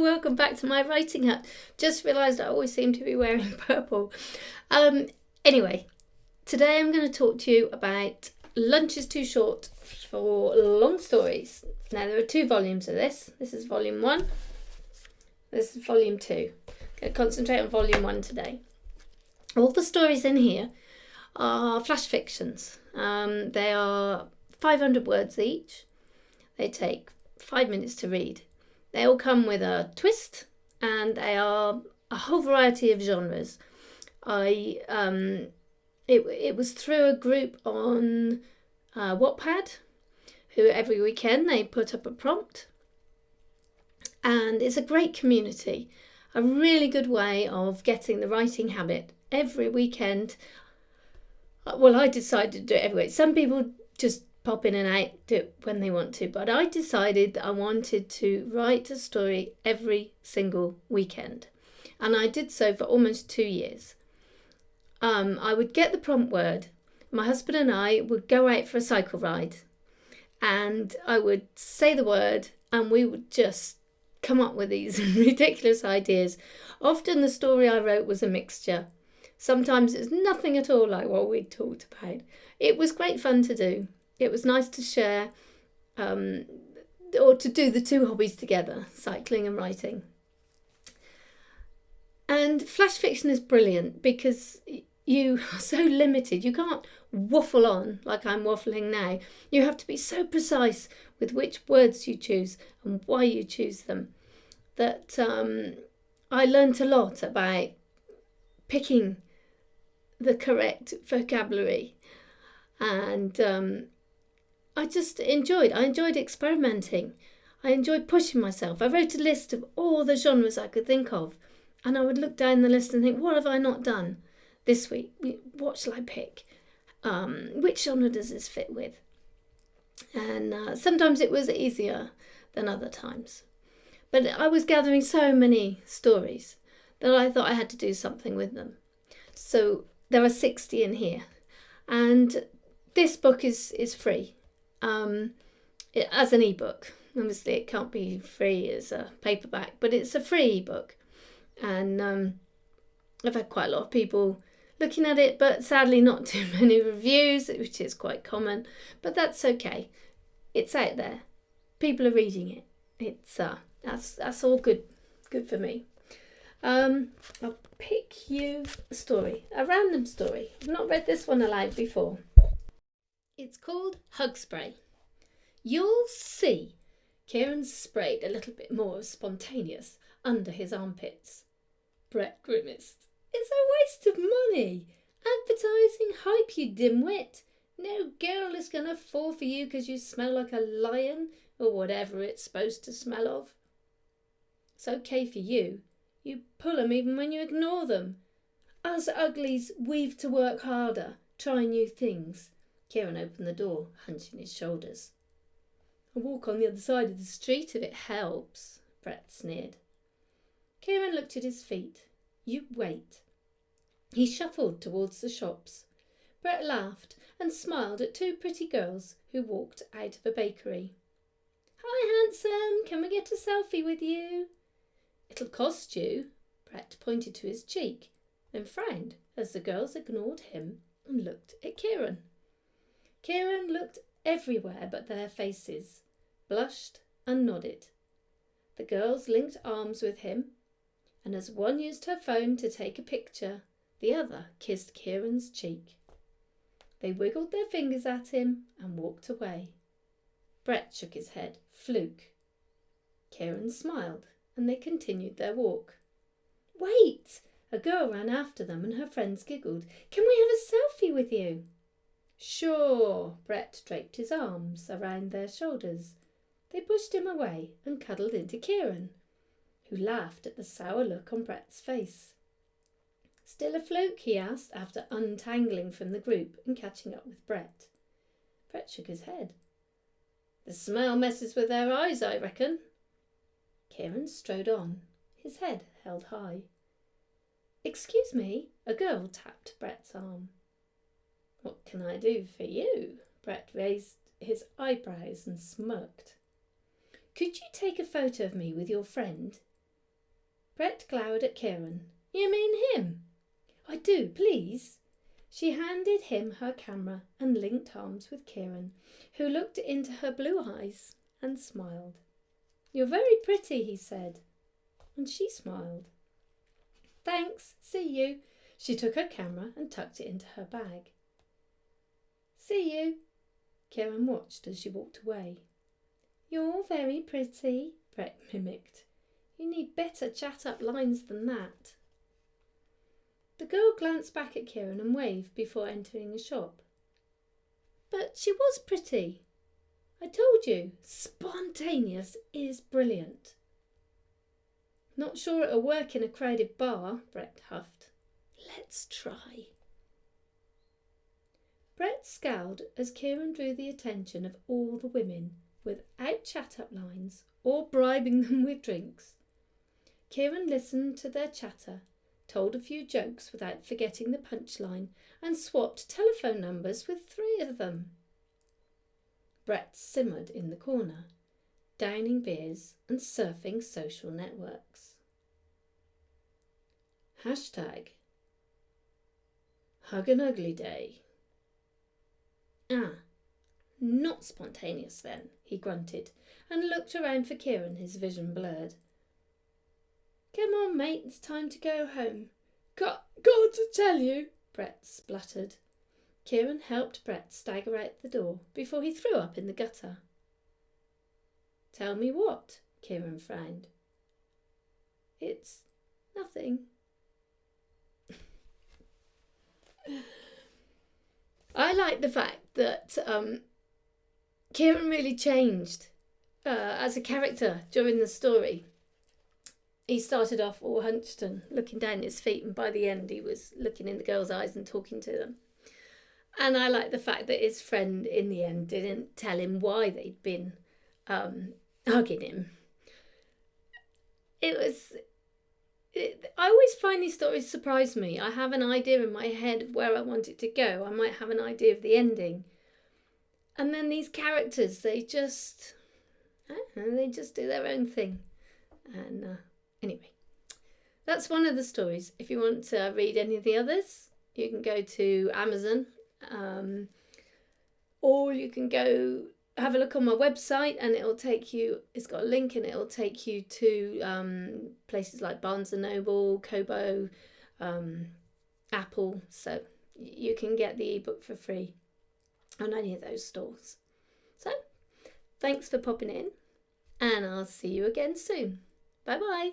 welcome back to my writing hut. Just realised I always seem to be wearing purple. Anyway, today I'm going to talk to you about Lunch is Too Short for Long Stories. Now, there are 2 volumes of this. This is volume 1. This is volume 2. I'm going to concentrate on volume 1 today. All the stories in here are flash fictions. They are 500 words each. They take 5 minutes to read. They all come with a twist, and they are a whole variety of genres. It was through a group on Wattpad, who every weekend they put up a prompt, and it's a great community, a really good way of getting the writing habit every weekend. Well, I decided to do it every week. Some people just pop in and out, do it when they want to, but I decided that I wanted to write a story every single weekend, and I did so for almost 2 years. I would get the prompt word, my husband and I would go out for a cycle ride, and I would say the word, and we would just come up with these ridiculous ideas. Often the story I wrote was a mixture. Sometimes it's nothing at all like what we talked about. It was great fun to do. It was nice to share, or to do the 2 hobbies together, cycling and writing. And flash fiction is brilliant because you are so limited. You can't waffle on like I'm waffling now. You have to be so precise with which words you choose and why you choose them. That I learnt a lot about picking the correct vocabulary, and I enjoyed experimenting. I enjoyed pushing myself. I wrote a list of all the genres I could think of, and I would look down the list and think, what have I not done this week? What shall I pick? Which genre does this fit with? And sometimes it was easier than other times. But I was gathering so many stories that I thought I had to do something with them. So there are 60 in here. And this book is free. As an ebook. Obviously it can't be free as a paperback, but it's a free ebook, and I've had quite a lot of people looking at it, but sadly not too many reviews, which is quite common, but that's okay. It's out there, people are reading it. It's that's all good for me. I'll pick you a story, a random story. I've not read this one aloud before. It's called Hug Spray. You'll see. Kieran sprayed a little bit more spontaneous under his armpits. Brett grimaced. It's a waste of money. Advertising hype, you dimwit. No girl is going to fall for you because you smell like a lion or whatever it's supposed to smell of. It's okay for you. You pull 'em even when you ignore them. Us uglies, we've to work harder, try new things. Kieran opened the door, hunching his shoulders. I'll walk on the other side of the street if it helps, Brett sneered. Kieran looked at his feet. You wait. He shuffled towards the shops. Brett laughed and smiled at 2 pretty girls who walked out of a bakery. Hi, handsome, can we get a selfie with you? It'll cost you. Brett pointed to his cheek, then frowned as the girls ignored him and looked at Kieran. Kieran looked everywhere but their faces, blushed and nodded. The girls linked arms with him, and as one used her phone to take a picture, the other kissed Kieran's cheek. They wiggled their fingers at him and walked away. Brett shook his head. Fluke. Kieran smiled, and they continued their walk. Wait! A girl ran after them, and her friends giggled. Can we have a selfie with you? Sure. Brett draped his arms around their shoulders. They pushed him away and cuddled into Kieran, who laughed at the sour look on Brett's face. Still a fluke? He asked, after untangling from the group and catching up with Brett. Brett shook his head. The smell messes with their eyes, I reckon. Kieran strode on, his head held high. Excuse me, a girl tapped Brett's arm. What can I do for you? Brett raised his eyebrows and smirked. Could you take a photo of me with your friend? Brett glowered at Kieran. You mean him? I do, please. She handed him her camera and linked arms with Kieran, who looked into her blue eyes and smiled. You're very pretty, he said, and she smiled. Thanks, see you. She took her camera and tucked it into her bag. See you. Kieran watched as she walked away. You're very pretty, Brett mimicked. You need better chat-up lines than that. The girl glanced back at Kieran and waved before entering the shop. But she was pretty. I told you, spontaneous is brilliant. Not sure it'll work in a crowded bar, Brett huffed. Let's try. Brett scowled as Kieran drew the attention of all the women without chat-up lines or bribing them with drinks. Kieran listened to their chatter, told a few jokes without forgetting the punchline, and swapped telephone numbers with 3 of them. Brett simmered in the corner, downing beers and surfing social networks. Hashtag Hug an Ugly Day. Ah, not spontaneous then, he grunted, and looked around for Kieran, his vision blurred. Come on, mate, it's time to go home. Got to tell you, Brett spluttered. Kieran helped Brett stagger out the door before he threw up in the gutter. Tell me what? Kieran frowned. It's nothing. I like the fact that Kieran really changed as a character during the story. He started off all hunched and looking down at his feet, and by the end he was looking in the girls' eyes and talking to them. And I like the fact that his friend in the end didn't tell him why they'd been hugging him. I always find these stories surprise me. I have an idea in my head of where I want it to go. I might have an idea of the ending. And then these characters, they just do their own thing. And anyway, that's one of the stories. If you want to read any of the others, you can go to Amazon, or you can go have a look on my website, and it's got a link, and it'll take you to places like Barnes & Noble, Kobo, Apple, so you can get the ebook for free on any of those stores. So thanks for popping in, and I'll see you again soon. Bye bye.